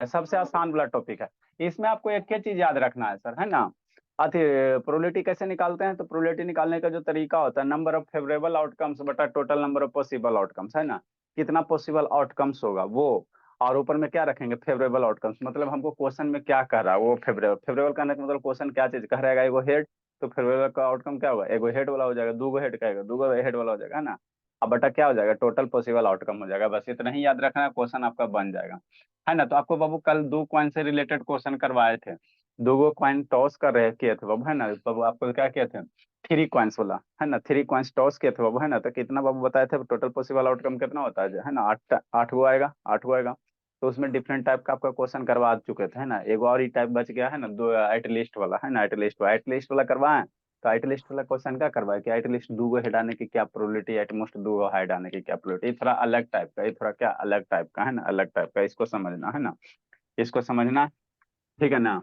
सबसे आसान वाला टॉपिक है। इसमें आपको एक ही चीज याद रखना है सर, है ना। अति प्रोबेबिलिटी कैसे निकालते हैं, तो प्रोबेबिलिटी निकालने का जो तरीका होता है, नंबर ऑफ फेवरेबल आउटकम्स बटा total number of possible outcomes, है ना। कितना पॉसिबल आउटकम्स होगा वो, और ऊपर में क्या रखेंगे, फेवरेबल आउटकम्स। मतलब हमको क्वेश्चन में क्या कह रहा है वो फेवरेबल, फेवरेबल करने का मतलब क्वेश्चन क्या चीज कह रहेगा, एगो हेड, तो फेवरेबल का आउटकम क्या होगा, एगो हेड वाला हो जाएगा, दूगो हेड का दूगो हेड वाला हो जाएगा, है ना। अब बटा क्या हो जाएगा, टोटल पॉसिबल आउटकम हो जाएगा। बस इतना ही याद रखना है, क्वेश्चन आपका बन जाएगा, है ना। तो आपको बाबू कल दो कॉइन से रिलेटेड क्वेश्चन करवाए थे, दो गो कॉइन टॉस कर रहे किए थे बाबू, है ना। बाबू आपको क्या किए थे, थ्री कॉइन्स वाला, है ना, थ्री कॉइन्स टॉस किए थे बाबू, है ना। तो कितना बाबू बताए थे, टोटल पॉसिबल आउटकम कितना होता है ना, आठ, आठ गो आएगा, आठ गो आएगा। तो उसमें डिफरेंट टाइप का आपका क्वेश्चन करवा चुके थे, है ना। एगो और ही टाइप बच गया है ना, दो एट लिस्ट वाला, है ना, एट लिस्ट वाला करवाएं। तो एट लिस्ट वाला क्वेश्चन क्या करवाए कि एट लिस्ट दो गो हेड आने की क्या प्रोबेबिलिटी, एट मोस्ट दो गो हेड आने की क्या प्रोबेबिलिटी। ये थोड़ा अलग टाइप का, ये थोड़ा क्या अलग टाइप का, है ना, अलग टाइप का, इसको समझना, है ना, इसको समझना। ठीक है ना।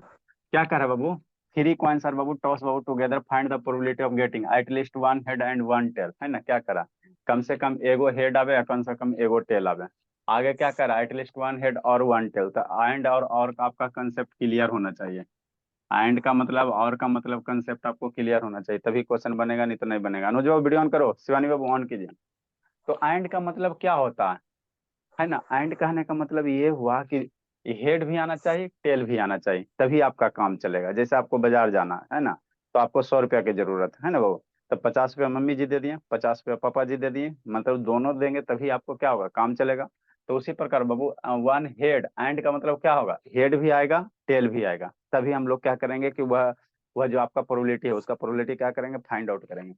क्या कर रहा है बाबू, थ्री कॉइन्स आर बाबू टॉस बाबू together, find the probability of getting at least one head and one tail, है ना। क्या करा, कम से कम एगो हेड आवे या कम से कम एगो टेल आवे। आगे क्या करा, एट लीस्ट वन हेड और वन टेल। तो एंड और का आपका कंसेप्ट क्लियर होना चाहिए। एंड का मतलब और का मतलब कंसेप्ट आपको क्लियर होना चाहिए, तभी क्वेश्चन बनेगा, नहीं तो नहीं बनेगा। अनुज बाबू वीडियो ऑन करो, शिवानी बाबू ऑन कीजिए। तो एंड का मतलब क्या होता है ना। एंड कहने का मतलब ये हुआ कि हेड भी आना चाहिए, टेल भी आना चाहिए, तभी आपका काम चलेगा। जैसे आपको बाजार जाना है ना, तो आपको 100 रुपया की जरूरत है ना बाबू। तो 50 रुपया मम्मी जी दे दिए, 50 रुपया पापा जी दे दिए, मतलब दोनों देंगे तभी आपको क्या होगा, काम चलेगा। तो उसी प्रकार बाबू वन हेड, एंड का मतलब क्या होगा, हेड भी आएगा टेल भी आएगा, तभी हम लोग क्या करेंगे कि वह जो आपका प्रोबेबिलिटी है उसका प्रोबेबिलिटी क्या करेंगे, फाइंड आउट करेंगे।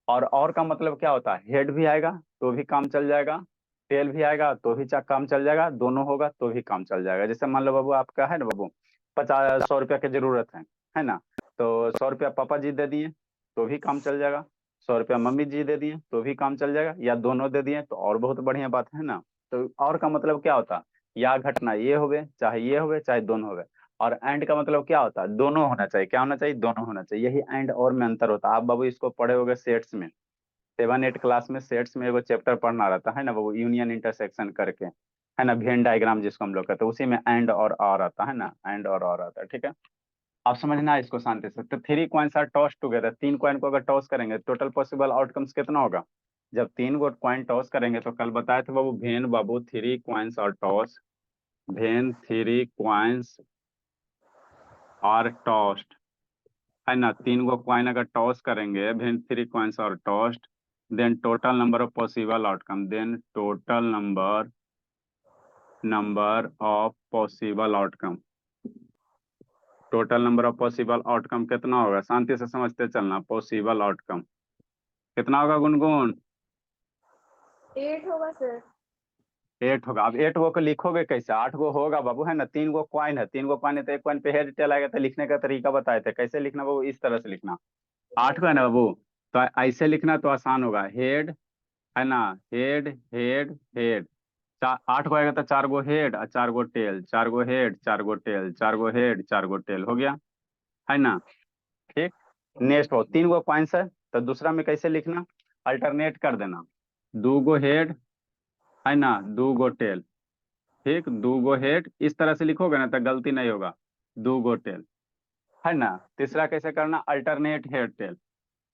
और का मतलब क्या होता है, हेड भी आएगा तो भी काम चल जाएगा, टेल भी आएगा तो भी काम चल जाएगा, दोनों होगा तो भी काम चल जाएगा। जैसे मान लो बाबू आपका है ना बाबू, 100 रुपया की जरूरत है ना। तो 100 रुपया पापा जी दे दिए तो भी काम चल जाएगा, 100 रुपया मम्मी जी दे दिए तो भी काम चल जाएगा, या दोनों दे दिए तो और बहुत बढ़िया बात है ना। तो और का मतलब क्या होता है, या घटना ये होवे चाहे ये होवे चाहे दोनों होवे। और एंड का मतलब क्या होता है, दोनों होना चाहिए, क्या होना चाहिए, दोनों होना चाहिए। यही एंड और में अंतर होता है। आप बाबू इसको पढ़े होगे सेट्स में, 7 8 क्लास में सेट्स में एगो चैप्टर पढ़ना रहता है ना वो, यूनियन इंटरसेक्शन करके, है ना, वेन डायग्राम जिसको हम लोग कहते हैं, उसी में एंड और आता है ना, एंड और आता है। ठीक है, आप समझना है इसको शांति से। तो three coins are toss together, तीन कॉइन को अगर टॉस करेंगे टोटल पॉसिबल आउटकम्स कितना होगा। जब तीन गो कॉइन टॉस करेंगे, तो कल बताए थे बाबू, भेन बाबू three coins are toss, when three coins are tossed, है ना। तीन गो कॉइन अगर टॉस करेंगे, when three coins are tossed, then total number of possible outcome, then total number of possible outcome, total number of possible outcome कितना होगा, शांति से समझते चलना। पॉसिबल आउटकम कितना होगा गुनगुन, 8 होगा सर। 8 होगा। अब 8 गो को लिखोगे कैसे, 8 गो होगा बाबू, है ना। तीन गो क्वाइन है, तीन गो क्वाइन है, तो एक क्वाइन पे हेड टेल आएगा। तो लिखने का तरीका बताए थे कैसे लिखना बाबू, इस तरह से लिखना। 8 को है ना बाबू, तो ऐसे लिखना तो आसान होगा, हेड, है ना, हेड हेड हेड, 8 को आएगा तो 4 गो हेड और 4 गो टेल, 4 गो हेड 4 गो टेल, 4 गो हेड 4 गो टेल हो गया, है ना। ठीक, नेक्स्ट हो 3 गो पॉइंट्स है, तो दूसरा में कैसे लिखना, अल्टरनेट कर देना, 2 गो हेड, है ना, 2 गो टेल। ठीक, 2 गो हेड इस तरह से लिखोगे ना तो गलती नहीं होगा, 2 गो टेल, है ना। तीसरा कैसे करना, alternate head tail,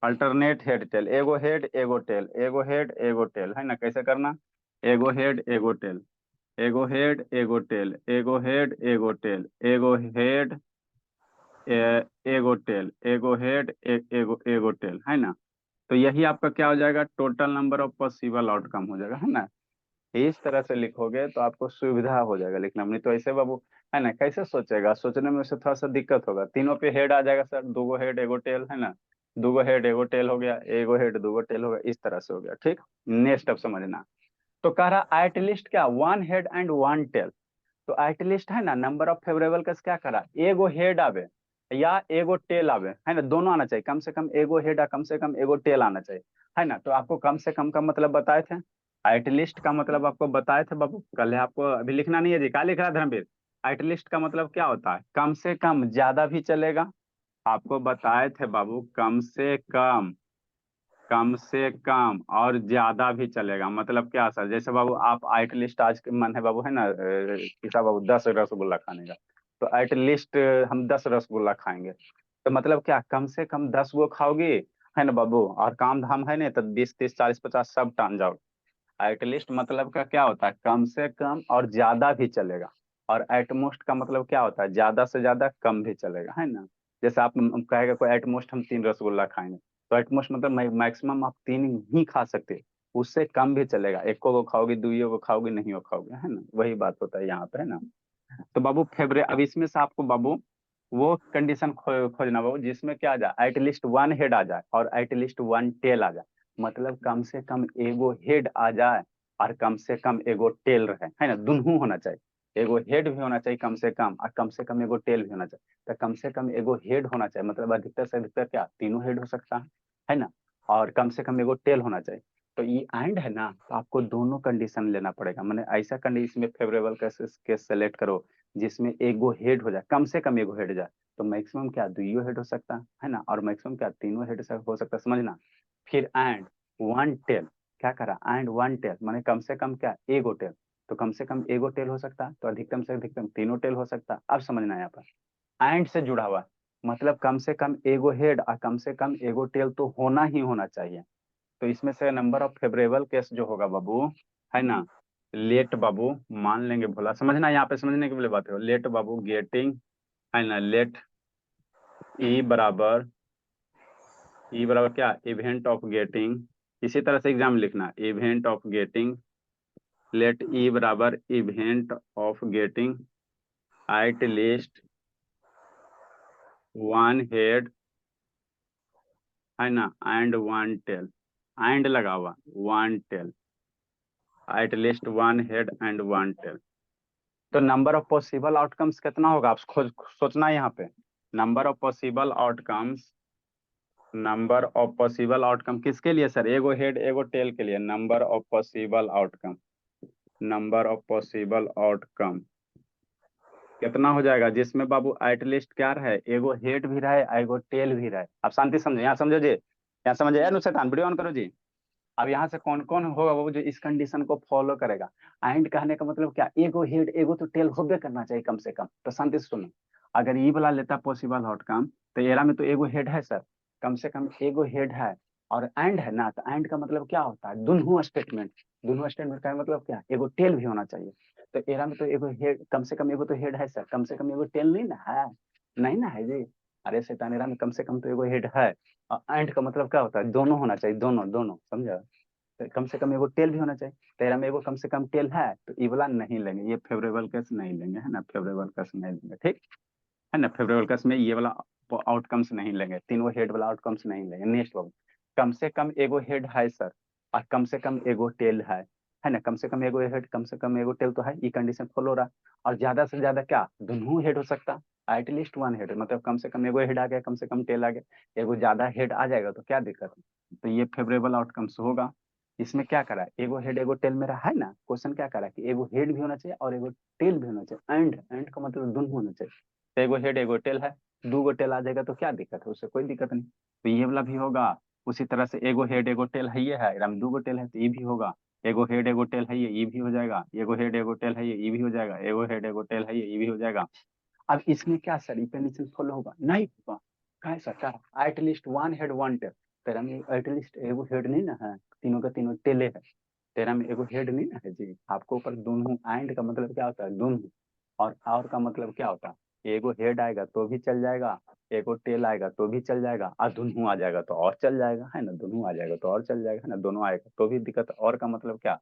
alternate head tail, एगो हेड एगो टेल, एगो हेड एगो टेल, है ना। कैसे करना, एगो हेड एगो टेल, एगो हेड एगो टेल, एगो हेड एगो टेल, एगो हेड एगो टेल, एगो हेड एगो एगो टेल, है ना। तो यही आपका क्या हो जाएगा, total number of possible outcome हो जाएगा, है ना। इस तरह से लिखोगे तो आपको सुविधा हो जाएगा लिखना में। नहीं तो ऐसे बाबू, है ना, कैसे सोचेगा, सोचने में से थोड़ा सा दिक्कत होगा। तीनों पे हेड आ जाएगा सर, 2 गो हेड एगो टेल, है ना, 2 गो हेड एगो टेल हो गया, एगो हेड 2 गो टेल हो गया, इस तरह से हो गया। ठीक, नेक्स्ट अब समझना। तो कह रहा एटलीस्ट क्या, one head and one tail. तो एटलीस्ट है ना, नंबर ऑफ फेवरेबल का क्या करा, एगो हेड आवे या एगो टेल आवे, है ना, दोनों आना चाहिए। कम से कम एगो हेड या कम से कम एगो टेल आना चाहिए, है ना। तो आपको कम से कम का मतलब बताए थे, एटलीस्ट का मतलब आपको बताए थे बाबू कल। आपको अभी लिखना नहीं है जी, क्या लिख रहा है धर्मवीर। एटलीस्ट का मतलब क्या होता है, कम से कम, ज्यादा भी चलेगा। आपको बताए थे बाबू, कम से कम, कम से कम और ज्यादा भी चलेगा, मतलब क्या सर, जैसे बाबू आप एटलीस्ट आज के मन है बाबू है ना किसा बाबू 10 रसगुल्ला खाने का, तो एटलीस्ट हम 10 रसगुल्ला खाएंगे, तो मतलब क्या कम से कम 10 गो खाओगे, है ना बाबू, और काम धाम है नहीं तो 20 30 40 50 सब टान जाओगे। एटलीस्ट मतलब का क्या होता है, कम से कम और ज्यादा भी चलेगा, और एटमोस्ट का मतलब क्या होता है, ज्यादा से ज्यादा कम भी चलेगा, है ना। जैसे आप कहेगा कोई एटमोस्ट हम 3 रसगुल्ला खाएंगे, तो एटमोस्ट मतलब मैक्सिमम आप 3 ही खा सकते हैं, उससे कम भी चलेगा, एक को खाओगे, दुइयो को खाओगे, नहीं को खाओगे, है ना, वही बात होता है यहाँ पे, है ना। तो बाबू फेवरेट, अब इसमें से आपको बाबू वो कंडीशन खोजना बाबू जिसमें क्या आ जाए, एटलीस्ट वन हेड आ जाए और एटलीस्ट वन टेल आ जाए, मतलब कम से कम एगो हेड आ जाए और कम से कम एगो टेल रहे, है ना, दोनों होना चाहिए, एगो हेड भी होना चाहिए कम से कम, और कम से कम एगो टेल भी होना चाहिए, तो कम से कम एगो हेड होना चाहिए, मतलब अधिकतर से अधिकतर क्या तीनों हेड हो सकता है ना, और कम से कम एगो टेल होना चाहिए। तो ये एंड है ना, तो आपको दोनों कंडीशन लेना पड़ेगा, मैंने ऐसा कंडीशन में फेवरेबल केस सेलेक्ट करो जिसमें एगो हेड हो जाए, कम से कम एगो हेड जाए, तो मैक्सिमम क्या दुइयो हेड हो सकता है ना, और मैक्सिमम क्या तीनों हेड हो सकता है, समझना। फिर एंड वन टेल, क्या करा, एंड वन टेल माने कम से कम क्या एगो टेल, तो कम से कम एगो टेल हो सकता है, तो अधिकतम से अधिकतम तीनों टेल हो सकता है, अब समझना यहाँ पर एंड से जुड़ा हुआ है, मतलब कम से कम एगो हेड और कम से कम एगो टेल तो होना ही होना चाहिए। तो इसमें से नंबर ऑफ फेवरेबल केस जो होगा बाबू, है ना, लेट बाबू मान लेंगे भोला, समझना यहाँ पे, समझने के लिए बात है, लेट बाबू गेटिंग, है ना, लेट ई बराबर क्या इवेंट ऑफ गेटिंग, इसी तरह से एग्जाम लिखना, event of getting, let E बराबर event of getting at least one head, है ना, एंड वन टेल, एंड लगा हुआ one tail, at least one head and one tail. तो नंबर ऑफ पॉसिबल आउटकम्स कितना होगा, आप खोज सोचना यहाँ पे, number of possible outcomes, number of possible outcome किसके लिए सर, एगो हेड एगो टेल के लिए, number of possible outcome, number of possible outcome कितना हो जाएगा, जिसमें बाबू एटलीस्ट क्या रहे, एगो हेड भी रहे एगो टेल भी रहे। आप शांति समझे, यहाँ समझो जी, यहाँ समझे यार, नुसैतान वीडियो ऑन करो जी। अब यहाँ से कौन कौन होगा बाबू जो इस कंडीशन को फॉलो करेगा, एंड कहने का मतलब क्या, एगो हेड एगो तो टेल होबे करना चाहिए कम से कम, तो शांति से सुनो, अगर ये वाला लेता पॉसिबल आउटकम, तो एरा में तो एगो हेड है सर, कम से कम एगो हेड है, और एंड है ना, तो एंड का मतलब क्या होता है, दोनों स्टेटमेंट का मतलब क्या, एगो टेल भी होना चाहिए, तो एरा में तो एगो हेड, कम से कम एगो तो हेड है सर, कम से कम एगो टेल नहीं ना है, नहीं ना है जी, अरे शैतान, एरा में कम से कम तो एगो हेड है, और एंड का मतलब क्या होता है, दोनों होना चाहिए, दोनों दोनों, समझा, तो कम से कम एगो टेल भी होना चाहिए, तेरह में एगो कम से कम टेल है, तो ये वाला नहीं लेंगे, ये फेवरेबल केस नहीं लेंगे, है ना, फेवरेबल केस नहीं लेंगे, ठीक है ना, फेवरेबल केस में ये वाला आउटकम्स नहीं लेंगे, तीनों हेड वाला आउटकम्स नहीं लेंगे। नेक्स्ट बाबू, कम से कम एगो हेड है सर, और कम से कम एगो टेल है ना, कम से कम एगो हेड कम से कम एगो टेल तो है, ये कंडीशन फॉलो हो रहा, और ज्यादा से ज्यादा क्या दोनों हेड हो सकता, एटलीस्ट वन हेड, मतलब कम से कम एगो हेड आ गया, कम से कम टेल आ गया, एगो ज्यादा हेड आ जाएगा तो क्या दिक्कत है, तो ये फेवरेबल आउटकम्स होगा। इसमें क्या करा है, एगो हेड एगो टेल मेरा है ना, क्वेश्चन क्या करा है कि एगो हेड भी होना चाहिए और एगो टेल भी होना चाहिए, एंड का मतलब दोनों होना चाहिए, तो एगो हेड एगो टेल है, दो गो टेल आ जाएगा तो क्या दिक्कत है, उससे कोई दिक्कत नहीं, तो ये वाला भी होगा। उसी तरह से एगो हेड एगो टेल है, ये है दो गो टेल है तो ये भी होगा, एगो हेड एगो टेल है, ये भी हो जाएगा, एगो हेड एगो टेल है, ये भी हो जाएगा, एगो हेड एगो टेल है, ये भी हो जाएगा। अब इसमें क्या सर, ये कंडीशन फॉलो होगा नहीं होगा, क्या सर, क्या at least one head one tail, तेरा में एटलीस्ट एगो हेड नहीं ना है, तीनों का तीनों टेले है, तेरा में एगो हेड नहीं ना है जी, आपको ऊपर दोनों, एंड का मतलब क्या होता है दोनों, और का मतलब क्या होता है, एगो हेड आएगा तो भी चल जाएगा, एगो टेल आएगा तो भी चल जाएगा, और दोनों आ जाएगा तो और चल जाएगा, है ना, दोनों आ जाएगा तो और चल जाएगा, है ना, दोनों आएगा तो भी दिक्कत, और का मतलब क्या,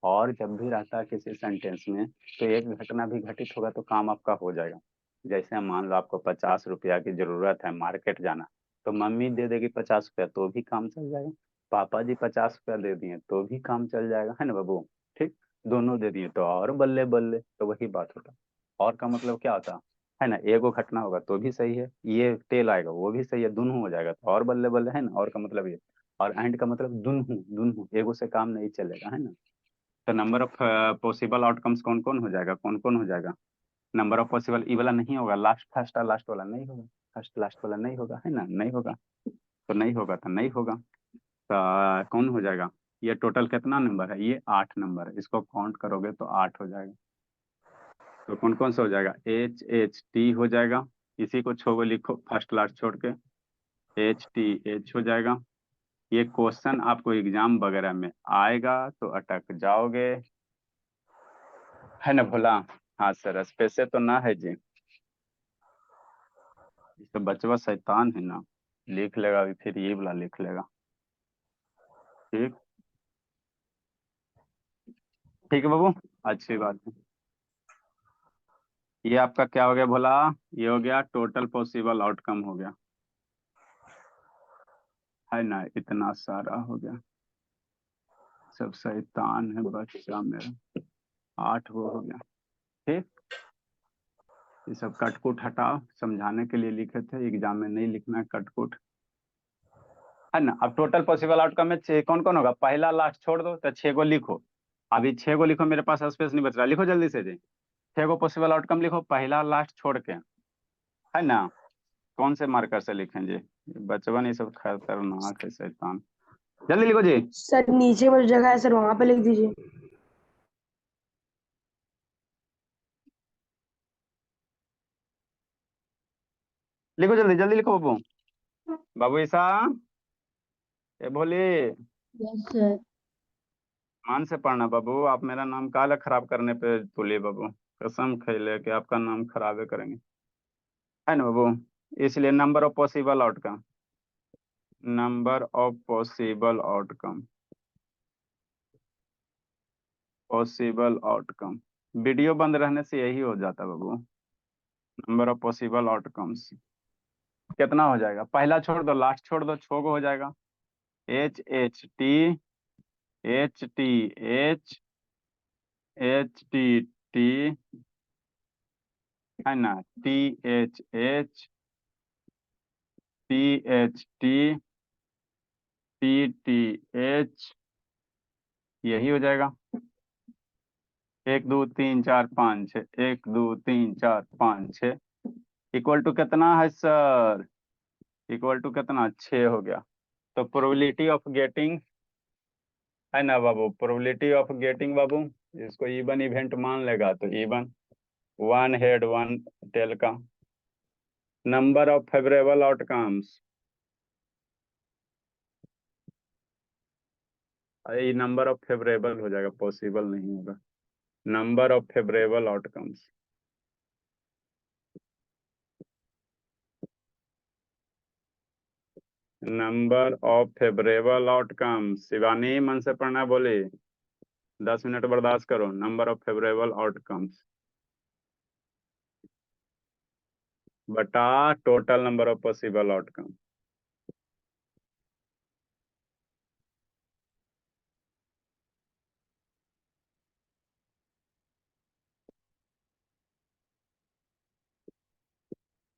और जब भी रहता है किसी सेंटेंस में, तो एक घटना भी घटित होगा तो काम आपका हो जाएगा। जैसे मान लो आपको 50 रुपया की जरूरत है, मार्केट जाना, तो मम्मी दे देगी 50 रुपया तो भी काम चल जाएगा, पापा जी 50 रुपया दे दिए तो भी काम चल जाएगा, है ना बाबू, ठीक, दोनों दे दिए तो और बल्ले बल्ले, तो वही बात होता। और का मतलब क्या होता है ना, एगो घटना होगा तो भी सही है, ये टेल आएगा वो भी सही है, दोनों हो जाएगा तो और बल्ले बल्ले, है ना, और का मतलब ये, और एंड का मतलब दोनों दोनों, एगो से काम नहीं चलेगा, है ना। तो नंबर ऑफ पॉसिबल आउटकम्स कौन कौन हो जाएगा, कौन कौन हो जाएगा, नंबर ऑफ पॉसिबल, ई वाला नहीं होगा, लास्ट फर्स्ट और लास्ट वाला नहीं होगा, फर्स्ट लास्ट वाला नहीं होगा, है ना, नहीं होगा, तो नहीं होगा तो नहीं होगा। कौन हो जाएगा, ये टोटल कितना नंबर है, ये 8 नंबर है, इसको काउंट करोगे तो 8 हो जाएगा। तो कौन कौन सा हो जाएगा, HHT हो जाएगा, इसी को छोड़ो, लिखो फर्स्ट क्लास छोड़ के, HTH हो जाएगा। ये क्वेश्चन आपको एग्जाम वगैरह में आएगा तो अटक जाओगे, है ना भोला। हाँ सर, स्पेसे तो ना है जी, तो बचवा शैतान है ना, लिख लेगा अभी, फिर ये वाला लिख लेगा। ठीक, ठीक है बाबू, अच्छी बात है। ये आपका क्या हो गया भोला, ये हो गया टोटल पॉसिबल आउटकम हो गया, है ना, इतना सारा हो गया। सब शैतान है बच्चा मेरा, 8 वो हो गया। ठीक, ये सब कटकुट हटाओ, समझाने के लिए लिखे थे, एग्जाम में नहीं लिखना है कटकुट, है ना। अब टोटल पॉसिबल आउटकम में कौन कौन होगा, पहला लास्ट छोड़ दो तो 6 को लिखो, अभी 6 को लिखो, मेरे पास स्पेस नहीं बच रहा, लिखो जल्दी से जी। 6 को पॉसिबल आउटकम लिखो, पहला लास्ट छोड़ के, है ना। कौन से मार्कर से लिखें जी, बचपन ये सब खतरनाक है शैतान, जल्दी लिखो जी। सर नीचे में जो जगह है सर वहां पे लिख दीजिए। लिखो जल्दी जल्दी लिखो बाबू, बाबू ईसा, ये बोली, यस सर। मान से पढ़ना बाबू, आप मेरा नाम काला खराब करने पे तुले बाबू, कसम खेले कि आपका नाम खराब करेंगे, है ना बाबू। इसलिए number of possible outcome, number of possible outcome, possible outcome, video बंद रहने से यही हो जाता बाबू। नंबर ऑफ पॉसिबल आउटकम्स कितना हो जाएगा, पहला छोड़ दो, लास्ट छोड़ दो, 6 को हो जाएगा। HHT, HTH, HTT, है ना, THH, THT, TTH, यही हो जाएगा। 1 2 3 4 5 6, 1 2 3 4 5 6, इक्वल टू कितना है सर, इक्वल टू कितना, 6 हो गया। तो प्रोबेबिलिटी ऑफ गेटिंग, है ना बाबू, प्रोबेबिलिटी ऑफ गेटिंग बाबू, इसको इवन इवेंट मान लेगा तो even, one head one tail का। नंबर ऑफ फेवरेबल आउटकम्स, ये नंबर ऑफ फेवरेबल हो जाएगा, पॉसिबल नहीं होगा। Number of favourable outcomes, number of favourable outcomes, Shivani मन से पढ़ना बोली, 10 मिनट बर्दाश्त करो। नंबर ऑफ फेवरेबल आउटकम्स बटा total number of possible outcome,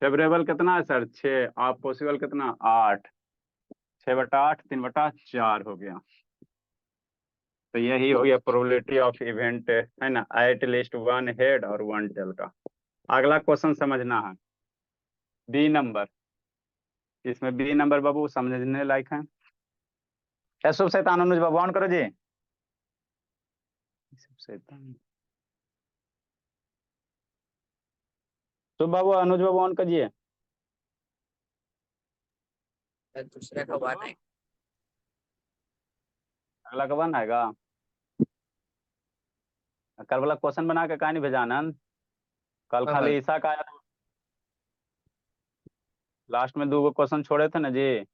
favourable कितना है सर, 6, आप पॉसिबल कितना, 8, 6 बटा 8, 3 बटा 4 हो गया। तो यही हो गया प्रोबेबिलिटी ऑफ इवेंट, है ना, एट लीस्ट वन हेड और वन टेल का। अगला क्वेश्चन समझना है, बी नंबर, इसमें बी नंबर बाबू समझने लायक है। सब शैतान अनुज बाबू ऑन करो जी, सब शैतान, तो बाबू अनुज बाबू ऑन करिए। दूसरे का वन है। अगला का वन आएगा, कल वाला क्वेश्चन बना के कहानी भेजा आनंद, कल हाँ, खाली हाँ। ईसा का आया था। लास्ट में 2 क्वेश्चन छोड़े थे ना जी,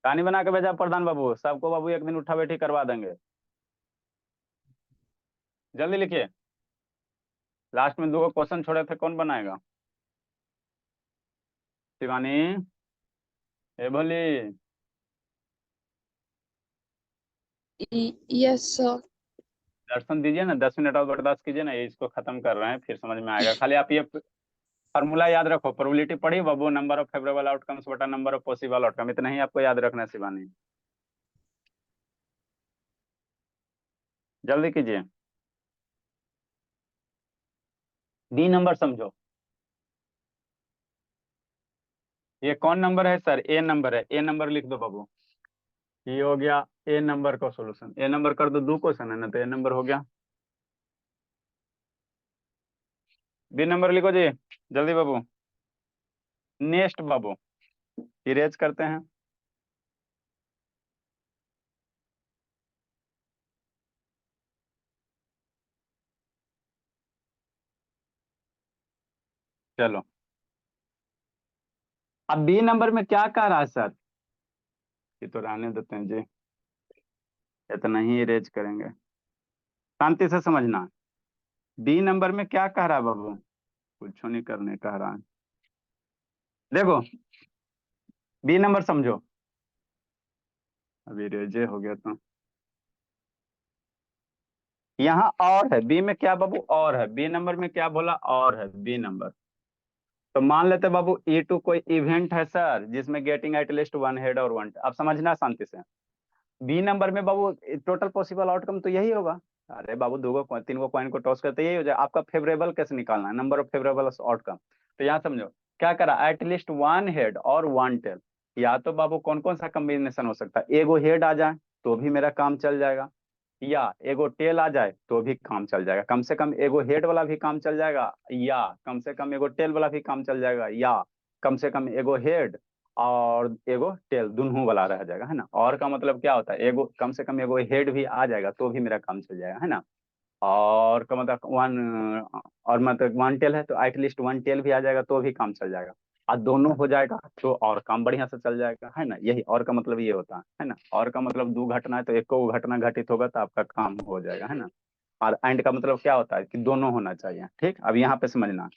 कहानी बना के भेजा प्रधान बाबू, सबको बाबू एक दिन उठा बैठी करवा देंगे, जल्दी लिखिए। लास्ट में 2 क्वेश्चन छोड़े थे, कौन बनाएगा, शिवानी, ए भोली, यस सर। दर्शन दीजिए ना, 10 मिनट और बर्दाश्त कीजिए ना, ये इसको खत्म कर रहे हैं, फिर समझ में आएगा। खाली आप ये फॉर्मूला याद रखो, प्रोबेबिलिटी पढ़ी बाबू, नंबर ऑफ फेवरेबल आउटकम्स बटा नंबर ऑफ पॉसिबल आउटकम, इतना ही आपको याद रखना है शिवानी, जल्दी कीजिए। डी नंबर समझो, ये कौन नंबर है सर? ए नंबर है। ए नंबर लिख दो बाबू। ये हो गया ए नंबर का सॉल्यूशन। ए नंबर कर दो, 2 क्वेश्चन है ना, तो ए नंबर हो गया। बी नंबर लिखो जी, जल्दी बाबू। नेक्स्ट बाबू, इरेज करते हैं। चलो, अब बी नंबर में क्या कह रहा है सर? ये तो रहने देते हैं जी, इतना ही इरेज करेंगे, शांति से समझना। बी नंबर में क्या कह रहा है बाबू? कुछ नहीं करने कह रहा है। देखो, बी नंबर समझो। अभी इरेजे हो गया तो यहाँ और है। बी में क्या बाबू? और है। बी नंबर में क्या बोला? और है बी नंबर। तो मान लेते बाबू E2 कोई इवेंट है सर, जिसमें getting at least one head और वन। अब समझना शांति से। बी नंबर में बाबू टोटल पॉसिबल आउटकम तो यही होगा। अरे बाबू, 2 को 3 को कॉइन को टॉस करते यही हो जाए। आपका फेवरेबल कैसे निकालना है? Number of favourable outcome. तो यहाँ समझो क्या करा, एट लीस्ट वन हेड और वन टेल। या तो बाबू कौन कौन सा कॉम्बिनेशन हो सकता है? एगो हेड आ जाए तो भी मेरा काम चल जाएगा, या एगो टेल आ जाए तो भी काम चल जाएगा। कम से कम एगो हेड वाला भी काम चल जाएगा, या कम से कम एगो टेल वाला भी काम चल जाएगा, या कम से कम एगो हेड और एगो टेल दोनों वाला रह जाएगा, है ना। और का मतलब क्या होता है? एगो कम से कम एगो हेड भी आ जाएगा तो भी मेरा काम चल जाएगा, है ना। और का मतलब वन, और मतलब वन टेल है तो एटलीस्ट वन टेल भी आ जाएगा तो भी काम चल जाएगा। और दोनों हो जाएगा तो और काम बढ़िया से चल जाएगा, है ना। यही और का मतलब ये होता है ना। और का मतलब 2 घटना है तो एक को घटना घटित होगा तो आपका काम हो जाएगा, है ना। और एंड का मतलब क्या होता है कि दोनों होना चाहिए। ठीक, अब यहाँ पे समझना।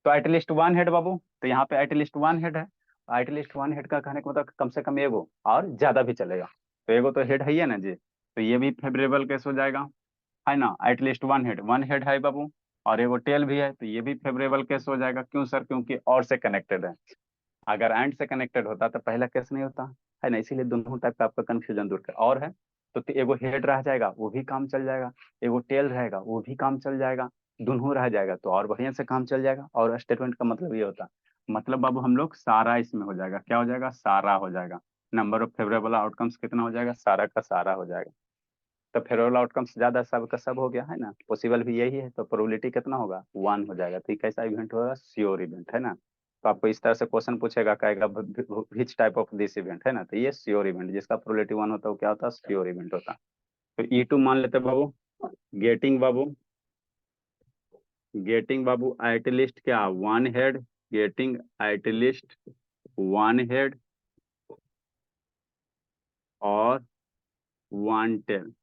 तो एटलीस्ट वन हेड बाबू, तो यहाँ पे एटलीस्ट वन हेड है। एटलीस्ट वन हेड का कहने का मतलब कम से कम एगो और ज्यादा भी चलेगा। तो एगो तो हेड है ही है ना जी, तो ये भी फेवरेबल केस हो जाएगा, है ना। एटलीस्ट वन हेड है बाबू, और एगो टेल भी है तो ये भी फेवरेबल केस हो जाएगा। क्यों सर? क्योंकि और से कनेक्टेड है। अगर एंड से कनेक्टेड होता तो पहला केस नहीं होता, है ना। इसीलिए दोनों टाइप का आपका कंफ्यूजन दूर कर। और है तो एगो हेड रह जाएगा वो भी काम चल जाएगा, एगो टेल रहेगा वो भी काम चल जाएगा, दोनों रह जाएगा तो और बढ़िया से काम चल जाएगा। और स्टेटमेंट का मतलब ये होता है, मतलब बाबू हम लोग सारा इसमें हो जाएगा। क्या हो जाएगा? सारा हो जाएगा। नंबर ऑफ फेवरेबल आउटकम्स कितना हो जाएगा? सारा का सारा हो जाएगा। तो फेवरेबल आउटकम्स ज्यादा, सब का सब हो गया, है ना। पॉसिबल भी यही है तो प्रोबेबिलिटी कितना होगा? 1 हो जाएगा। तो ये कैसा इवेंट होगा? श्योर इवेंट, है ना। तो आपको इस तरह से क्वेश्चन पूछेगा, कहेगा which type of this event, है ना। तो ये श्योर इवेंट, जिसका प्रोबेबिलिटी 1 होता है वो क्या होता है? श्योर इवेंट होता है। तो E2 मान लेते बाबू। गेटिंग बाबू, गेटिंग बाबू एटलीस्ट क्या? One head. Getting at least one head और वन टेल।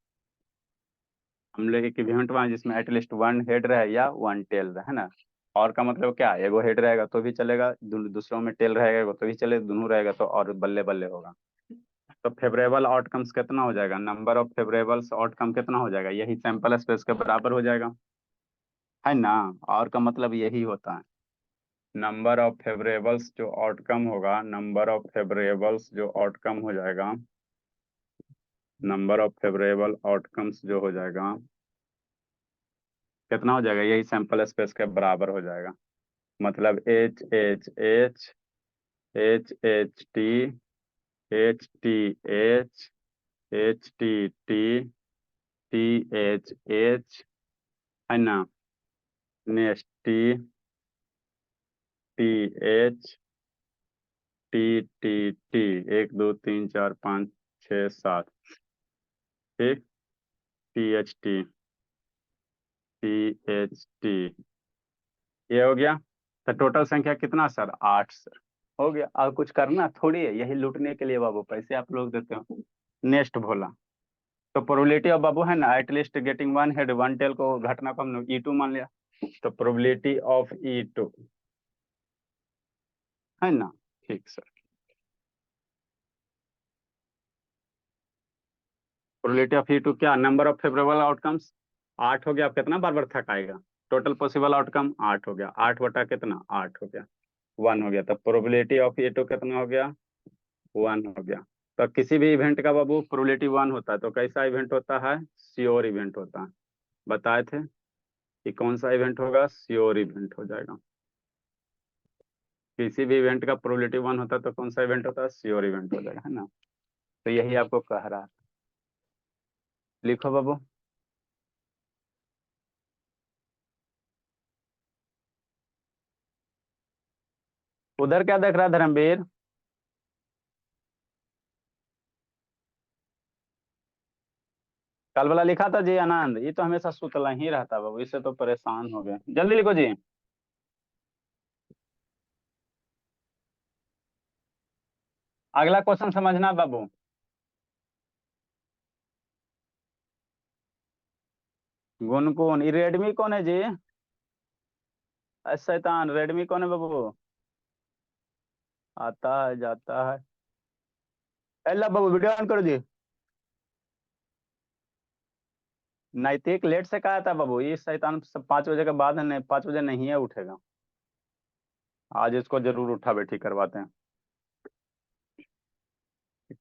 हम लोग एक इवेंट वहाँ जिसमें एटलीस्ट वन हेड रहे या वन टेल रहे, है ना। और का मतलब क्या? एगो हेड रहेगा तो भी चलेगा, दूसरों में टेल रहेगा तो भी चलेगा, दोनों रहेगा तो और बल्ले बल्ले होगा। तो फेवरेबल आउटकम्स कितना हो जाएगा? नंबर ऑफ फेवरेबल्स आउटकम कितना हो जाएगा? यही सैंपल स्पेस के बराबर हो जाएगा, है ना। और का मतलब यही होता है। नंबर ऑफ फेवरेबल्स जो आउटकम होगा, नंबर ऑफ फेवरेबल्स जो आउटकम हो जाएगा, नंबर ऑफ फेवरेबल आउटकम्स जो हो जाएगा कितना हो जाएगा? यही सैंपल स्पेस के बराबर हो जाएगा। मतलब H H H, H H T, H T H, H T T, T H H, है ना। Next T, T H, T T T, 1 2 3 4 5 6 7। ठीक, T H T, T H T, ये हो गया। तो टोटल संख्या कितना सर? 8 सर। हो गया। और कुछ करना थोड़ी है, यही लूटने के लिए बाबू पैसे आप लोग देते हो। नेक्स्ट भोला। तो प्रोबेबिलिटी ऑफ बाबू, है ना, at least getting one head one tail को घटना को हम E2 मान लिया। तो प्रोबेबिलिटी ऑफ E2, है ना। ठीक सर। प्रोबेबिलिटी ऑफ E2 क्या? नंबर ऑफ फेवरेबल आउटकम्स 8 हो गया। अब कितना बार बार थक आएगा? टोटल पॉसिबल आउटकम 8 हो गया। 8 बटा कितना? 8 हो गया, 1 हो गया। तो प्रोबेबिलिटी ऑफ E2 कितना हो गया? 1 हो गया। तो किसी भी इवेंट का बाबू प्रोबेबिलिटी 1 होता है तो कैसा इवेंट होता है? श्योर इवेंट होता है। बताए थे कि कौन सा इवेंट होगा? श्योर इवेंट हो जाएगा। किसी भी इवेंट का प्रोबेबिलिटी 1 होता है तो कौन सा इवेंट होता है, श्योर इवेंट हो जाएगा, है ना। तो यही आपको कह रहा है। लिखो बाबू। उधर क्या देख रहा है धर्मवीर? कल वाला लिखा था जी आनंद, ये तो हमेशा सुतला ही रहता बाबू, इससे तो परेशान हो गए। जल्दी लिखो जी। अगला क्वेश्चन समझना बाबू। गुनगुन, ये रेडमी कौन है जी? शैतान, रेडमी कौन है बाबू? आता है जाता है। अल्लाह बाबू वीडियो ऑन करो जी। नैतिक लेट से कहा था बाबू, ये शैतान सब 5 बजे के बाद है, नहीं 5 बजे नहीं है उठेगा। आज इसको जरूर उठा बैठी करवाते हैं।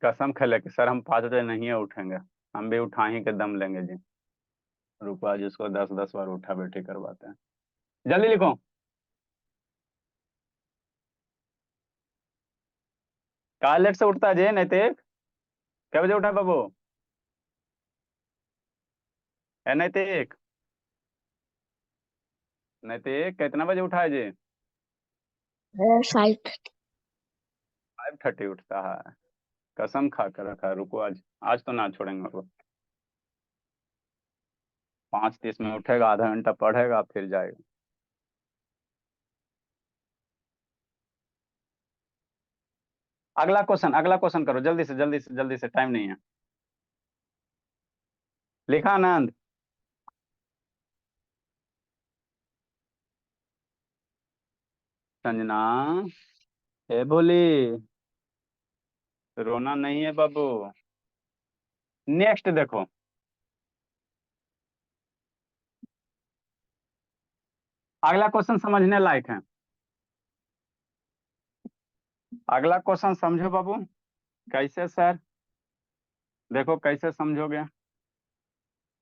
कसम खेले कि सर हम 5 बजे नहीं है उठेंगे, हम भी उठा ही के दम लेंगे जी। रुको आज इसको 10-10 बार उठा बैठी करवाते हैं। जल्दी लिखो। कहा लेट से उठता है जी नैतिक? क्या बजे उठा बाबू? है नैतिक? नैतिक कितना बजे उठा है जी? 5:30। 5:30 उठता है? कसम खा कर रखा है। रुको आज, आज तो ना छोड़ेंगे वो। 5:30 में उठेगा, आधा घंटा पढ़ेगा फिर जाएगा। अगला क्वेश्चन करो जल्दी से जल्दी से जल्दी से, टाइम नहीं है। लिखा आनंद? संजना, ए बोली, रोना नहीं है बाबू। नेक्स्ट देखो। अगला क्वेश्चन समझने लायक है। अगला क्वेश्चन समझो बाबू। कैसे सर? देखो कैसे समझोगे।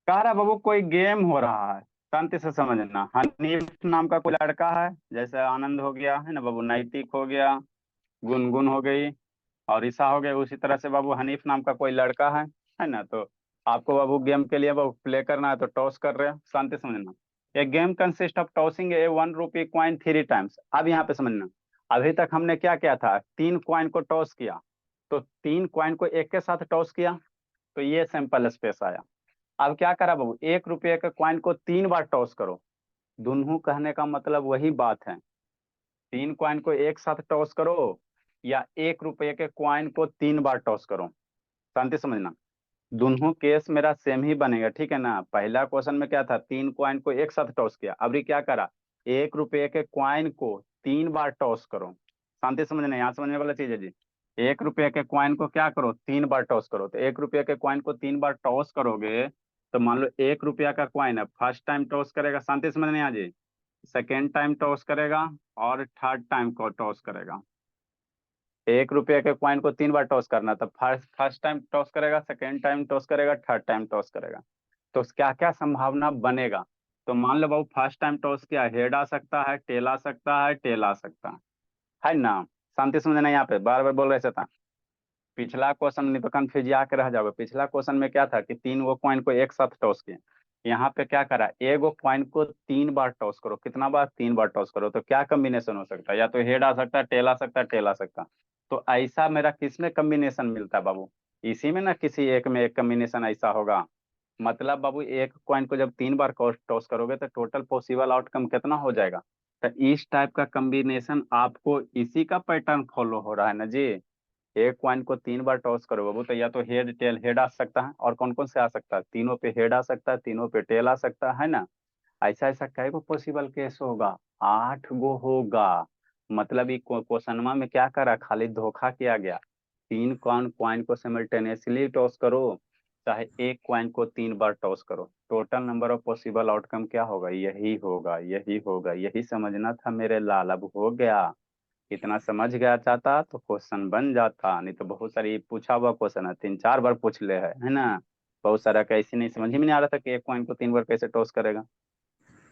कह रहा बाबू कोई गेम हो रहा है, शांति से समझना। हनीफ नाम का कोई लड़का है, जैसे आनंद हो गया है ना बाबू, नैतिक हो गया, गुनगुन हो गई और ईशा हो गया। उसी तरह से बाबू हनीफ नाम का कोई लड़का है ना। तो आपको बाबू गेम के लिए बाबू प्ले करना है, तो टॉस कर रहे हो, शांति से समझना। A game consist of tossing a 1 rupee coin 3 times. अब यहाँ पे समझना, अभी तक हमने क्या किया था, 3 कॉइन को टॉस किया, तो 3 कॉइन को एक के साथ टॉस किया, तो ये सैंपल स्पेस आया। अब क्या करा बाबू, 1 रुपये के कॉइन को 3 बार टॉस करो। दोनों कहने का मतलब वही बात है, 3 कॉइन को एक साथ टॉस करो या 1 रुपये के कॉइन को 3 बार टॉस करो। शांति समझना, दोनों केस मेरा सेम ही बनेगा, ठीक है ना। पहला क्वेश्चन में क्या था, 3 कॉइन को एक साथ टॉस किया, अभी क्या करा, 1 रुपये के कॉइन को 3 बार टॉस करो। शांति समझना, यहाँ समझने वाला चीज है जी। 1 रुपये के कॉइन को क्या करो, 3 बार टॉस करो। तो 1 रुपये के कॉइन को 3 बार टॉस करोगे, तो मान लो 1 रुपया का कॉइन है, फर्स्ट टाइम टॉस करेगा, शांति समझने यहाँ जी, सेकेंड टाइम टॉस करेगा और थर्ड टाइम को टॉस करेगा। 1 रुपये के कॉइन को 3 बार टॉस करना, तो फर्स्ट फर्स्ट टाइम टॉस करेगा, सेकेंड टाइम टॉस करेगा, थर्ड टाइम टॉस करेगा। तो क्या क्या संभावना बनेगा, तो मान लो बाबू फर्स्ट टाइम टॉस किया, हेड आ सकता है, टेल आ सकता है, टेल आ सकता है ना। शांति समझना, यहाँ पे बार बार बोल रहे था। पिछला क्वेश्चन नहीं तो कंफ्यूज आके रह जाओगे। पिछला क्वेश्चन में क्या था कि 3 गो कॉइन को एक साथ टॉस किए, यहाँ पे क्या करा, 1 गो कॉइन को 3 बार टॉस करो। कितना बार, 3 बार टॉस करो। तो क्या कॉम्बिनेशन हो सकता है, या तो हेड आ सकता है, टेल आ सकता है, टेल आ सकता है। तो ऐसा मेरा किसमें कॉम्बिनेशन मिलता है बाबू, इसी में ना, किसी एक में एक कॉम्बिनेशन ऐसा होगा। मतलब बाबू एक कॉइन को जब 3 बार टॉस करोगे तो टोटल पॉसिबल आउटकम कितना हो जाएगा। तो इस टाइप का कॉम्बिनेशन आपको, इसी का पैटर्न फॉलो हो रहा है ना जी। एक कॉइन को 3 बार टॉस करो बाबू, तो या तो हेड टेल, हेड आ सकता है, और कौन कौन से आ सकता है, तीनों पे हेड आ सकता है, तीनों पे टेल आ सकता है ना। ऐसा ऐसा कई गो पॉसिबल केस होगा, 8 गो होगा। मतलब ये क्वेश्चनमा में क्या करा, खाली धोखा किया गया। 3 कॉइन कॉइन को सिमल्टेनियसली टॉस करो, चाहे एक कॉइन को 3 बार टॉस करो, total number of possible outcome क्या होगा, यही होगा, यही होगा। यही समझना था मेरे लाल, अब हो गया। इतना समझ गया चाहता तो क्वेश्चन बन जाता, नहीं तो बहुत सारी पूछा हुआ क्वेश्चन है, 3-4 बार पूछ ले है ना। बहुत सारा कैसे नहीं, समझ ही में नहीं आ रहा था कि एक कॉइन को 3 बार कैसे टॉस करेगा।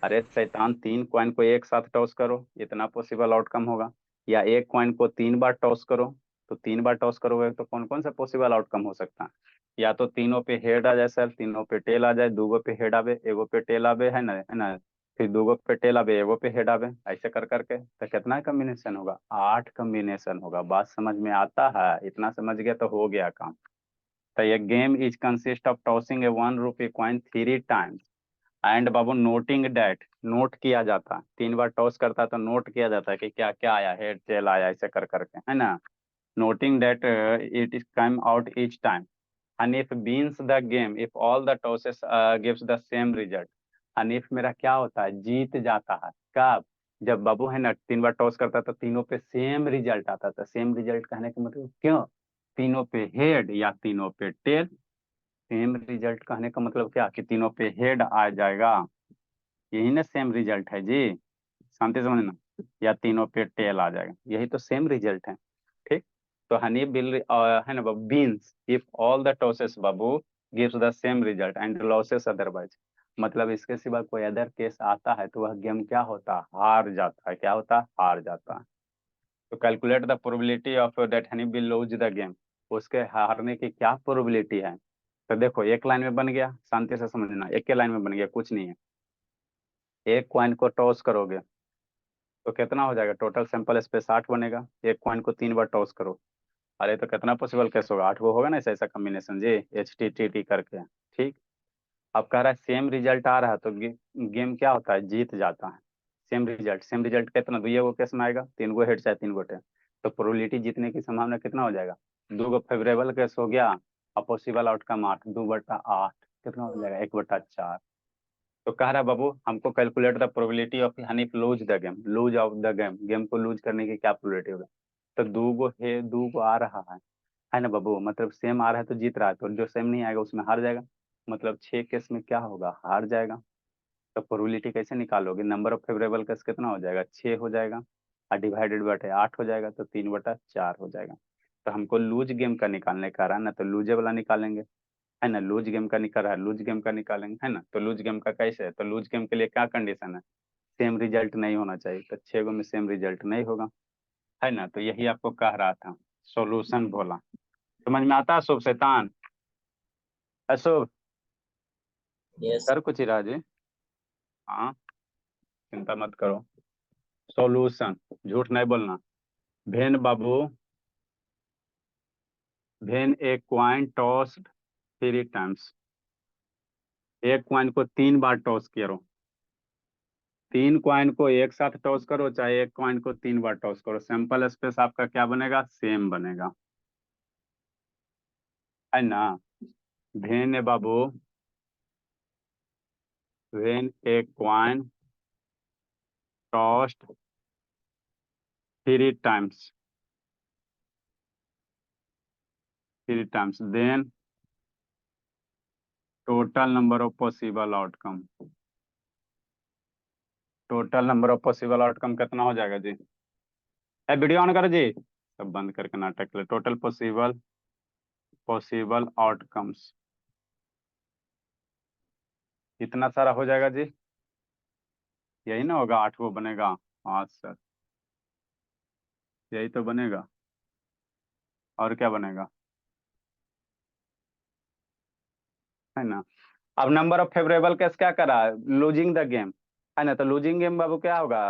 अरे शैतान, 3 कॉइन को एक साथ टॉस करो, इतना पॉसिबल आउटकम होगा। या एक कॉइन को 3 बार टॉस करो, तो 3 बार टॉस करोगे तो कौन कौन सा पॉसिबल आउटकम हो सकता है? या तो तीनों पे हेड आ जाए सर, तीनों पे टेल आ जाए, दूगो पे हेड आवे एगो पे टेल आवे, है ना, फिर दूगो पे टेल आवे एगो पे हेड आवे, ऐसे कर करके तो कितना कॉम्बिनेशन होगा? 8 कॉम्बिनेशन होगा। बात समझ में आता है? इतना समझ गया तो हो गया काम। तो ये game is consist of tossing a 1 rupee coin 3 times and बाबू नोटिंग डेट, नोट किया जाता है। 3 बार टॉस करता है तो नोट किया जाता है कि क्या क्या आया, हेड टेल आया, ऐसे कर करके, है ना। Noting that it is come out each time and if wins the game if all the tosses gives the same result। and if मेरा क्या होता है? जीत जाता है। कब? जब बाबू है ना 3 बार टॉस करता तो तीनों पे सेम रिजल्ट आता था। सेम रिजल्ट कहने का मतलब क्यों? तीनों पे हेड या तीनों पे टेल। सेम रिजल्ट कहने का मतलब क्या? कि तीनों पे हेड आ जाएगा, यही ना सेम रिजल्ट है जी। शांति से समझना। या तीनों पे टेल आ जाएगा, यही तो सेम रिजल्ट है। ठीक। तो हनी बिल है ना बाबू, wins if all the tosses बाबू gives the same result and loses otherwise. मतलब इसके सिवा कोई अदर केस आता है तो वह गेम क्या होता है? हार जाता है। क्या होता है? हार जाता है। तो calculate the probability of that Honey bill loose the game. उसके हारने की क्या प्रोबेबिलिटी है? तो देखो एक लाइन में बन गया, शांति से समझना, एक के लाइन में बन गया, कुछ नहीं है। एक कॉइन को टॉस करोगे तो कितना हो जाएगा? टोटल सैंपल स्पेस 8 बनेगा। एक कॉइन को 3 बार टॉस करो, अरे तो कितना पॉसिबल केस होगा? 8 वो होगा ना, ऐसा ऐसा कॉम्बिनेशन जी, एच टी टी टी करके। ठीक। अब कह रहा है सेम रिजल्ट आ रहा है तो गेम क्या होता है? जीत जाता है। सेम रिजल्ट कितना? दुइये गो केस में आएगा, 3 गो हेड चाहे 3 गो टेल। तो प्रोबेबिलिटी जीतने की संभावना कितना हो जाएगा? 2 गो फेवरेबल केस हो गया और पॉसिबल आउटकम 8, 2/8 कितना हो जाएगा? 1/4। तो कह रहा है बाबू हमको calculate the probability of Hanif lose the game, lose of the game, game को लूज करने की क्या प्रोबेबिलिटी होगा? तो 2 गो है, 2 गो आ रहा है ना बाबू, मतलब सेम आ रहा है तो जीत रहा है, तो जो सेम नहीं आएगा उसमें हार जाएगा। मतलब 6 केस में क्या होगा? हार जाएगा। तो प्रोबेबिलिटी कैसे निकालोगे? नंबर ऑफ फेवरेबल केस कितना हो जाएगा? 6 हो जाएगा और डिवाइडेड बाय 8 हो जाएगा, तो 3/4 हो जाएगा। तो हमको लूज गेम का निकालने का रहा ना, तो लूजे वाला निकालेंगे, है ना। लूज गेम का निकल रहा है, लूज गेम का निकालेंगे, है ना। तो लूज गेम का कैसे है? तो लूज गेम के लिए क्या कंडीशन है? सेम रिजल्ट नहीं होना चाहिए। तो 6 गो में सेम रिजल्ट नहीं होगा, है ना। तो यही आपको कह रहा था, सॉल्यूशन बोला। समझ में आता है शुभ शैतान? अशुभ यस। कर कुछ ही राजी। हाँ, चिंता मत करो। सॉल्यूशन, झूठ नहीं बोलना। भेन बाबू, भेन एक क्वाइन टॉस्ड 3 टाइम्स। एक क्वाइन को 3 बार टॉस करो। 3 क्वाइन को एक साथ टॉस करो चाहे एक क्वाइन को 3 बार टॉस करो, सैंपल स्पेस आपका क्या बनेगा? सेम बनेगा, है ना। भेन बाबू, भेन एक coin tossed 3 times, 3 times, then total number of possible outcome. Total number of possible outcome कितना हो जाएगा जी? वीडियो ऑन करो जी, सब बंद करके नाटक ले। टोटल पॉसिबल पॉसिबल आउटकम्स इतना सारा हो जाएगा जी, यही ना होगा? 8 वो बनेगा। हाँ सर, यही तो बनेगा, और क्या बनेगा, है ना। अब नंबर ऑफ फेवरेबल केस क्या करा? लूजिंग द गेम, है ना। तो लूजिंग गेम बाबू क्या होगा?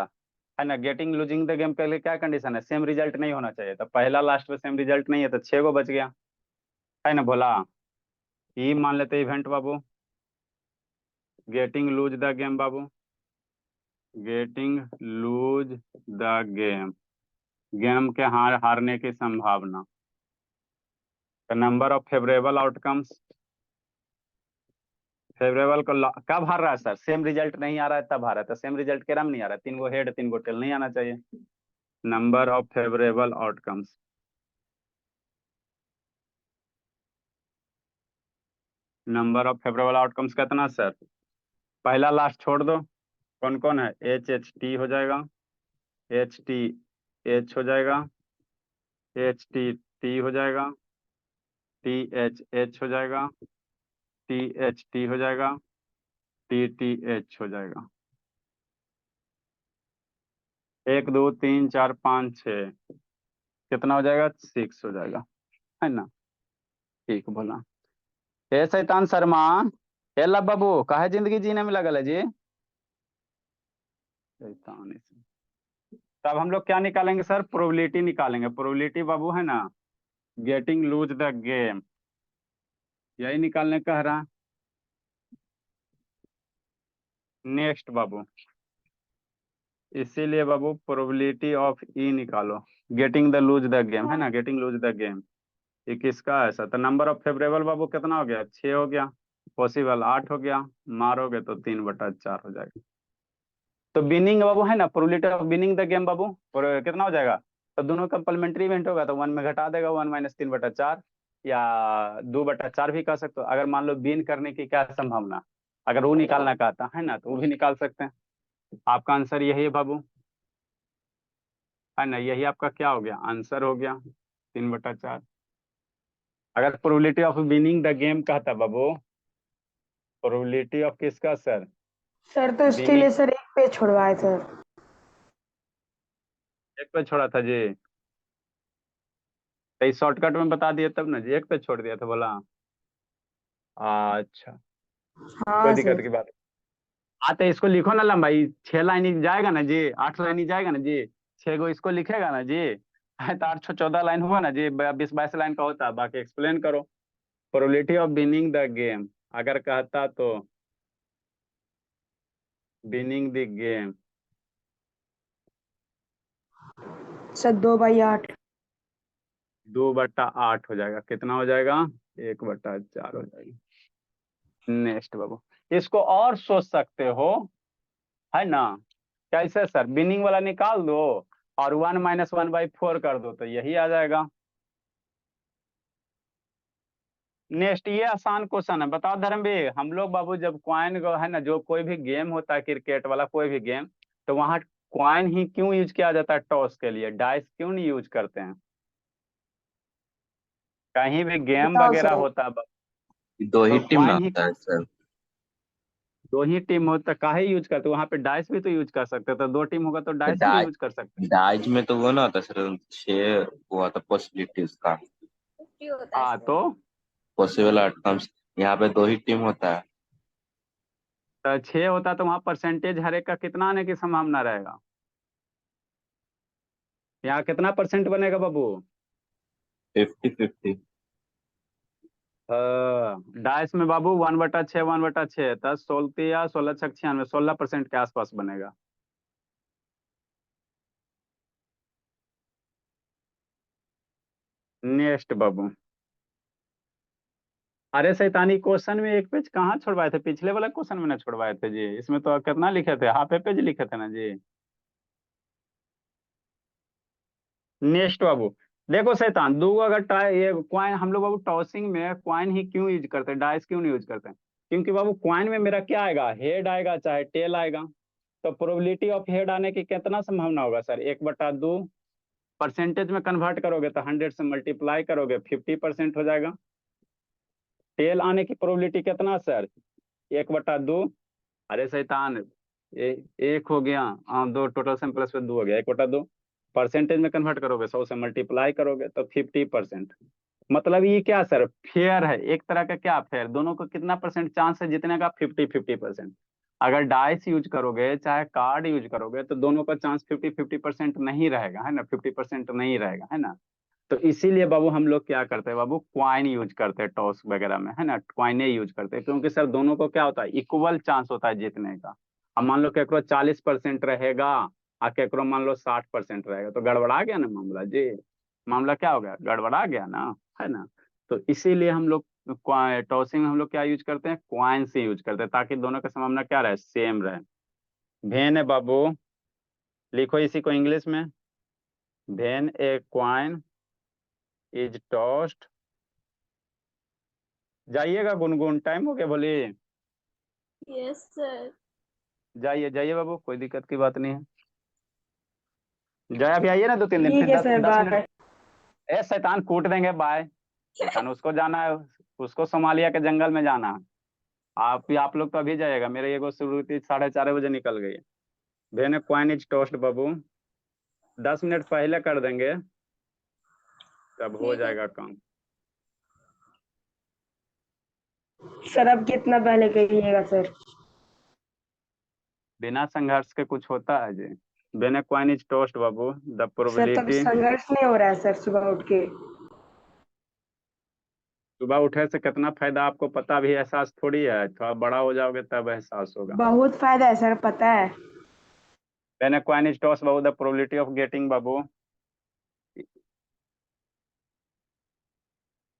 है ना, गेटिंग लूजिंग द गेम के लिए क्या कंडीशन है? सेम रिजल्ट नहीं होना चाहिए। तो पहला लास्ट में सेम रिजल्ट नहीं है तो 6 गो बच गया, है ना। बोला ई मान लेते event Babu, getting loose the game Babu, getting loose the game, game के हारने की संभावना। तो number of favourable outcomes, favourable को कब हार रहा है सर? सेम रिजल्ट नहीं आ रहा है तब हार रहा है। तो सेम रिजल्ट के राम नहीं आ रहा है, 3 गो हेड 3 गो टेल नहीं आना चाहिए। Number of favourable outcomes, number of favourable outcomes कितना सर? पहला लास्ट छोड़ दो, कौन कौन है? एच एच टी हो जाएगा, एच टी एच हो जाएगा, एच टी टी हो जाएगा, टी एच हो जाएगा, टी एच टी हो जाएगा, टी टी एच हो जाएगा। 1 2 3 4 5 6 कितना हो जाएगा 6 हो जाएगा, है ना। ठीक बोला। हे शैतान शर्मा, हे लब बाबू काहे जिंदगी जीने में लगल है जी। शैतान इसे। तब हम लोग क्या निकालेंगे सर, प्रोबेबिलिटी निकालेंगे। प्रोबेबिलिटी बाबू है ना, गेटिंग लूज द गेम, यही निकालने कह रहा। नेक्स्ट बाबू, इसीलिए बाबू प्रोबेबिलिटी ऑफ ई निकालो, getting the loose the game, है ना, गेटिंग लूज द गेम। ये किसका है सर, तो नंबर ऑफ फेवरेबल बाबू कितना हो गया, 6 हो गया, पॉसिबल 8 हो गया, मारोगे तो 3/4 हो जाएगा। तो विनिंग बाबू है ना, probability of winning the game बाबू कितना हो जाएगा, तो दोनों कंप्लीमेंट्री इवेंट होगा तो 1 में घटा देगा, 1 - 3/4 या 2/4 भी कह सकते हो। अगर मान लो विन करने की क्या संभावना, अगर वो निकालना चाहता है ना तो वो भी निकाल सकते हैं। आपका आंसर यही है बाबू, है ना, यही आपका क्या हो गया, आंसर हो गया 3/4। अगर probability of winning the game कहता बाबू, प्रोबेबिलिटी ऑफ किसका सर, सर तो इसके विनिंग, लिए सर एक पे छुड़वाए सर। एक पे छोड़ा था जी, तो इस शॉर्टकट में बता दिए तब ना जी, एक पे छोड़ दिया था बोला। अच्छा, कोई हाँ दिक्कत सर। की बात नहीं। हाँ तो इसको लिखो ना लंबाई, 6 लाइन ही जाएगा ना जी, 8 लाइन ही जाएगा ना जी, 6 गो इसको लिखेगा ना जी, है तो 8 14 लाइन हुआ ना जी, 20 22 लाइन का होता है, बाकी एक्सप्लेन करो। Probability of winning the game अगर कहता तो विनिंग द गेम, सर 2/8। 2/8 हो जाएगा, कितना हो जाएगा, 1/4 हो जाएगा। नेक्स्ट बाबू, इसको और सोच सकते हो, है ना, कैसे सर, विनिंग वाला निकाल दो और 1 - 1/4 कर दो तो यही आ जाएगा। नेक्स्ट, ये आसान क्वेश्चन है, बताओ धर्मवीर, हम लोग बाबू जब क्वाइन है ना, जो कोई भी गेम होता है क्रिकेट वाला कोई भी गेम, तो वहां क्वाइन ही क्यों यूज किया जाता है टॉस के लिए, डाइस क्यों नहीं यूज करते हैं, कहीं भी गेम बताओ वगैरह सर। होता है दो तो ही टीम ना क्वाइन ही, होता है सर। 2 ही टीम होता, काहे यूज करते, वहां पे डाइस भी तो यूज कर सकते, तो 2 टीम होगा तो तो डाइस भी यूज कर सकते। डाइज में तो वो ना होता सर, 6 वो आता पॉसिबिलिटीज का, 50 होता है हाँ सर। तो पॉसिबल आउटकम्स। यहाँ पे 2 ही टीम होता है। 6 होता तो वहां परसेंटेज हर एक का कितना आने की संभावना रहेगा, यहाँ कितना परसेंट बनेगा बाबू, 50-50। डाइस में बाबू 1/6 1/6 10 16 या 16 6 96 16% के आसपास बनेगा। नेक्स्ट बाबू, अरे शैतानी क्वेश्चन में एक पेज कहाँ छोड़वाए थे, पिछले वाला क्वेश्चन में ना छोड़वाए थे जी, इसमें तो कितना लिखे थे, हाफ ए पेज लिखे थे ना जी। नेक्स्ट बाबू, देखो शैतान, दो अगर ये क्वाइन हम लोग बाबू टॉसिंग में क्वाइन ही क्यों यूज करते हैं, डाइस क्यों नहीं यूज करते हैं, क्योंकि बाबू क्वाइन में मेरा क्या आएगा, हेड आएगा चाहे टेल आएगा, तो प्रोबेबिलिटी ऑफ हेड आने की कितना संभावना होगा सर, 1/2, परसेंटेज में कन्वर्ट करोगे तो 100 से मल्टीप्लाई करोगे 50% हो जाएगा। टेल आने की प्रोबेबिलिटी कितना सर, 1/2, अरे शैतान, एक हो गया, हाँ 2, टोटल सम प्लस में 2 हो गया, 1/2, परसेंटेज में कन्वर्ट करोगे 100 से मल्टीप्लाई करोगे तो 50%। मतलब ये क्या सर, फेयर है, एक तरह का क्या फेयर, दोनों को कितना परसेंट चांस है जीतने का, 50-50%। अगर डाइस यूज करोगे चाहे कार्ड यूज करोगे तो दोनों का चांस 50-50% नहीं रहेगा, है ना, 50% नहीं रहेगा, है ना। तो इसीलिए बाबू हम लोग क्या करते हैं बाबू, क्वाइन यूज करते हैं टॉस वगैरह में, है ना, क्वाइने यूज करते हैं, क्योंकि सर दोनों को क्या होता है, इक्वल चांस होता है जीतने का। अब मान लो केकरो 40% रहेगा और केकरो मान लो 60% रहेगा, तो गड़बड़ा गया ना मामला जी, मामला क्या हो गया, गड़बड़ा गया ना, है ना। तो इसीलिए हम लोग टॉसिंग में हम लोग क्या यूज करते हैं, क्वाइन से यूज करते हैं, ताकि दोनों का संभावना क्या रहे, सेम रहे। भेन है बाबू, लिखो इसी को इंग्लिश में, भेन ए क्वाइन इज टॉस्ड, जाइएगा गुनगुन, टाइम हो गया बोली, यस सर। जाइए जाइए बाबू, कोई दिक्कत की बात नहीं है, जाए अभी आइए ना 2 3 दिन, ठीक फिर है दस सर, 10 मिनट। बाय। ए शैतान कूट देंगे, बाय, शैतान उसको जाना है, उसको सोमालिया के जंगल में जाना है, आप लोग तो अभी जाइएगा, मेरे एगो शुरू थी 4:30 बजे निकल गई। भेने coin is toast Babu, 10 minute पहले कर देंगे तब हो ठीक है। जाएगा काम। सर अब कितना पहले कहिएगा सर? बिना संघर्ष के कुछ होता है जी। बिना coin is toast Babu, the sir तब प्रोबेबिलिटी। संघर्ष नहीं हो रहा है सर सुबह उठ के? सुबह उठे से कितना फायदा आपको पता भी, एहसास थोड़ी है, थोड़ा बड़ा हो जाओगे तब एहसास होगा। बहुत फायदा है सर, पता है। When a coin is tossed Babu, the probability of getting Babu,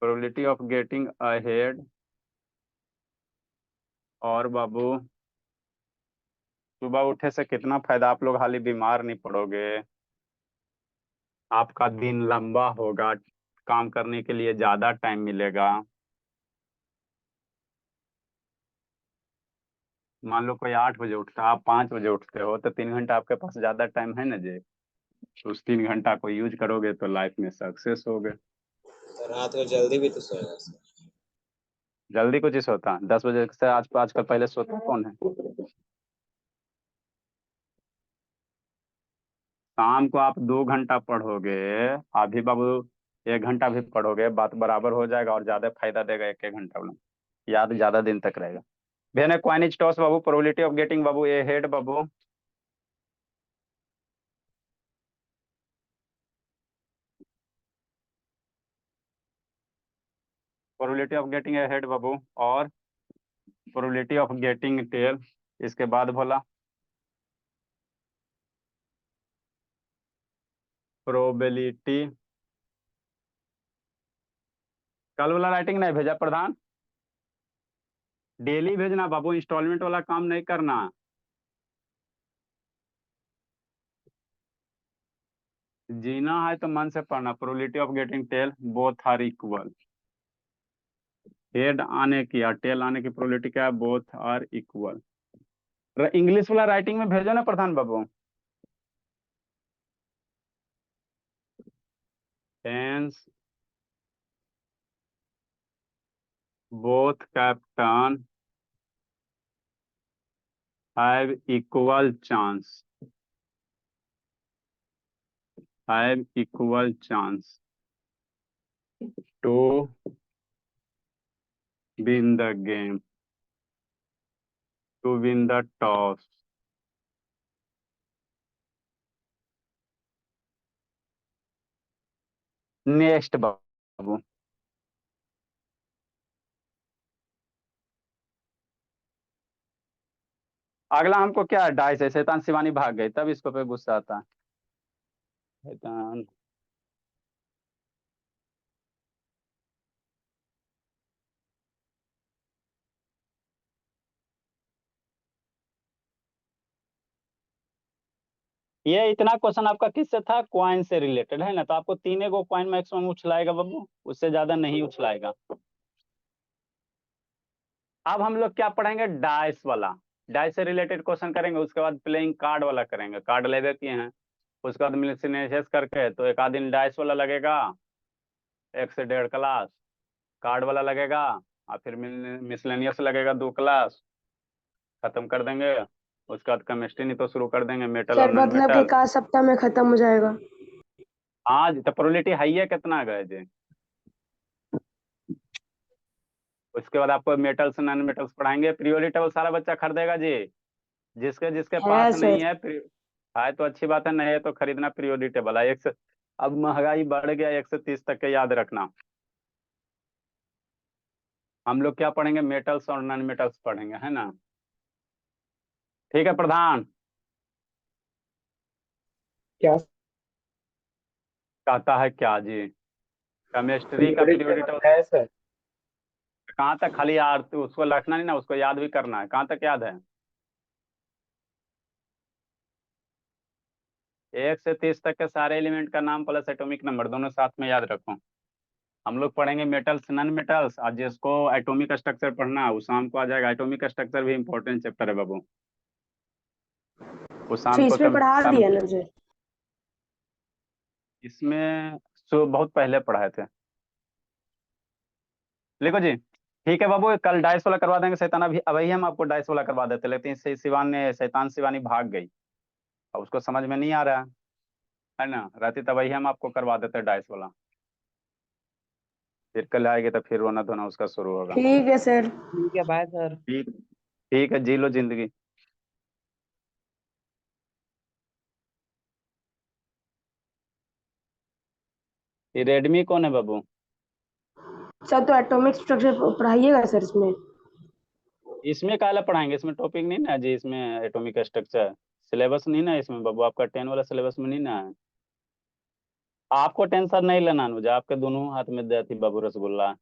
probability of getting ahead, और बाबू सुबह उठे से कितना फायदा, आप लोग हाली बीमार नहीं पड़ोगे, आपका दिन लंबा होगा, काम करने के लिए ज्यादा टाइम मिलेगा। मान लो कोई 8 बजे उठता है, आप 5 बजे उठते हो, तो 3 घंटा आपके पास ज्यादा टाइम है ना जी। तो उस 3 घंटा को यूज करोगे तो लाइफ में सक्सेस होगे। सर रात को जल्दी भी तो सोएगा सर। जल्दी कुछ ही सोता, 10 बजे से आजकल पहले सोता कौन है। शाम को आप 2 घंटा पढ़ोगे, अभी बाबू 1 घंटा भी पढ़ोगे, बात बराबर हो जाएगा और ज्यादा फायदा देगा 1 1 घंटा में, याद ज्यादा दिन तक रहेगा। When a coin is toss बाबू, प्रोबेबिलिटी ऑफ गेटिंग बाबू ए हेड बाबू, probability of getting a head बाबू, और प्रोबेबिलिटी ऑफ गेटिंग टेल। इसके बाद बोला प्रोबेबिलिटी, कल वाला राइटिंग नहीं भेजा प्रधान, डेली भेजना बाबू, इंस्टॉलमेंट वाला काम नहीं करना। जीना है तो मन से पढ़ना। Probability of getting tail both are equal, head आने की या टेल आने की प्रोबेबिलिटी क्या है, बोथ आर इक्वल। इंग्लिश वाला राइटिंग में भेजो ना प्रधान बाबू। Hence both captain have equal chance, have equal chance to win the game, to win the toss. Next बाबू, अगला हमको क्या है, डाइस है, शैतान शिवानी भाग गई तब इसको पे गुस्सा आता है। शैतान ये इतना क्वेश्चन आपका किससे था, क्वाइन से रिलेटेड है ना, तो आपको 3 क्वाइन मैक्सिमम उछलाएगा बाबू, उससे ज्यादा नहीं उछलाएगा। अब हम लोग क्या पढ़ेंगे, डाइस वाला, डाइस से रिलेटेड क्वेश्चन करेंगे, उसके बाद प्लेइंग कार्ड वाला करेंगे, कार्ड ले देती हैं, उसके बाद मिसलेनियस करके तो एक आध दिन डाइस वाला लगेगा, 1 से 1.5 क्लास, कार्ड वाला लगेगा, और फिर मिसलेनियस लगेगा 2 क्लास, खत्म कर देंगे। उसके बाद केमिस्ट्री नहीं तो शुरू कर देंगे, मेटल और सर नॉन मतलब मेटल। एक आध सप्ताह में खत्म हो जाएगा? हाँ जी, तो प्रोबेबिलिटी हाई है कितना गए जी। उसके बाद आपको मेटल्स नॉन मेटल्स पढ़ाएंगे, पीरियोडिक टेबल सारा बच्चा खरीदेगा जी, जिसके जिसके है पास सर। नहीं है है तो अच्छी बात है, नहीं है तो खरीदना पीरियोडिक टेबल है। एक से अब महंगाई बढ़ गया, 1 से 30 तक के याद रखना। हम लोग क्या पढ़ेंगे, मेटल्स और नॉन मेटल्स पढ़ेंगे, है ना। ठीक है प्रधान। क्या कहता है क्या जी, केमिस्ट्री का पीरियोडिक पीरियोडिक टेबल टेबल है सर? कहाँ तक, खाली यार तो उसको रखना नहीं ना, उसको याद भी करना है, कहाँ तक याद है। 1 से 30 तक के सारे एलिमेंट का नाम प्लस एटॉमिक नंबर दोनों साथ में याद रखो। हम लोग पढ़ेंगे मेटल्स नॉन मेटल्स, आज जिसको एटॉमिक स्ट्रक्चर पढ़ना है वो शाम को आ जाएगा। एटॉमिक स्ट्रक्चर भी इंपॉर्टेंट चैप्टर है बाबू, वो शाम तो को इसमें सब पढ़ा दिया ना सर? इसमें बहुत पहले पढ़ाए थे। लिखो जी। ठीक है बाबू, कल डाइस वाला करवा देंगे शैतान, अभी हम आपको डाइस वाला करवा देते, लेकिन शैतान शिवानी भाग गई, अब उसको समझ में नहीं आ रहा है है ना, रहती तब वही हम आपको करवा देते डाइस वाला। फिर कल आएगी तो फिर रोना धोना उसका शुरू होगा। ठीक है सर। ठीक है, बाय सर। ठीक, ठीक है, जी लो जिंदगी। ये रेडमी कौन है बाबू? सर तो एटॉमिक स्ट्रक्चर पढ़ाइएगा सर इसमें। इसमें काला पढ़ाएंगे, इसमें टॉपिक नहीं ना जी, इसमें एटॉमिक स्ट्रक्चर सिलेबस नहीं ना इसमें बाबू, आपका 10 वाला सिलेबस में नहीं ना है। आपको टेंशन नहीं लेना अनुजा, आपके दोनों हाथ में देती बाबू रसगुल्ला।